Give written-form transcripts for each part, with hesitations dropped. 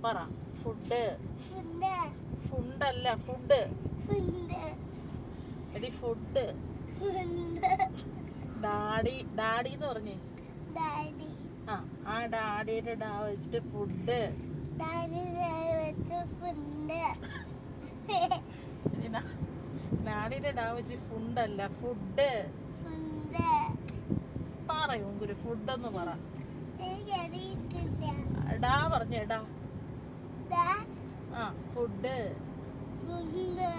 പറ. Food. Food. ഫുഡല്ല, food. Food. എടി food. Food. Daddy. Daddy എന്ന് പറഞ്ഞേ. ഡാഡി. ആ ഡാഡിയുടെ ഡാ വെച്ചിട്ട് ഫുഡ്. ഡാഡി വെച്ച് ഫുഡ്. ഡാഡിയുടെ ഡാ വെച്ച് ഫുഡല്ല, ഫുഡ്. ഫുഡ്. പറയും ഗുരു, ഫുഡ് എന്ന് പറ. എനിക്കറിയില്ല. ഡാ പറഞ്ഞേ, ഡാ. ഡാ. ഫുഡ്. ഫുഡ്.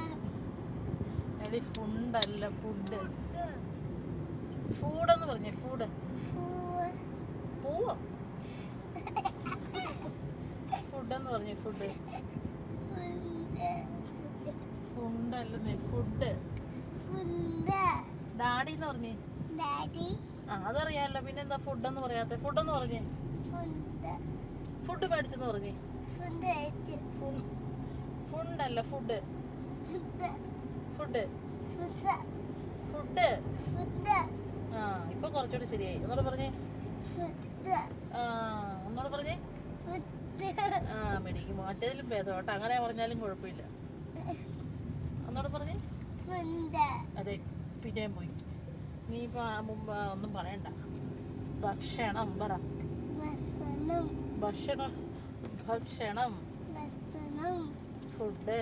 എടി ഫുഡല്ല, ഫുഡ്. ഫൂഡെന്ന് പറഞ്ഞേ, ഫൂഡ്. പൂവോ? ഫുഡെന്ന് പറഞ്ഞേ, ഫുഡ്. ഫുഡല്ലെന്നേ, ഫുഡ്. ഡാഡി എന്ന് പറഞ്ഞേ. ഡാഡി. അതറിയാലോ, പിന്നെന്താ ഫുഡെന്ന് പറയാത്തെ? ഫുഡെന്ന് പറഞ്ഞേ. ഫുഡ് മേടിച്ചെന്ന് പറഞ്ഞേ. ഫുഡല്ല, ഫുഡ്. ഫുഡ്. ഫുഡ്. ഇപ്പൊ കുറച്ചുകൂടി ശരിയായി. ഒന്നോട് പറഞ്ഞേ. ഒന്നോട് പറഞ്ഞേ. മെഡിക്ക് മാറ്റതിലും ഭേദം കേട്ടോ, അങ്ങനെ പറഞ്ഞാലും കുഴപ്പമില്ല. ഒന്നോട് പറഞ്ഞേ. അതെ, പിന്നെയും പോയി. നീ ഇപ്പൊ മുമ്പ് ഒന്നും പറയണ്ട. ഭക്ഷണം പറ. ഭക്ഷണം. ഭക്ഷണം. ഫുഡ്.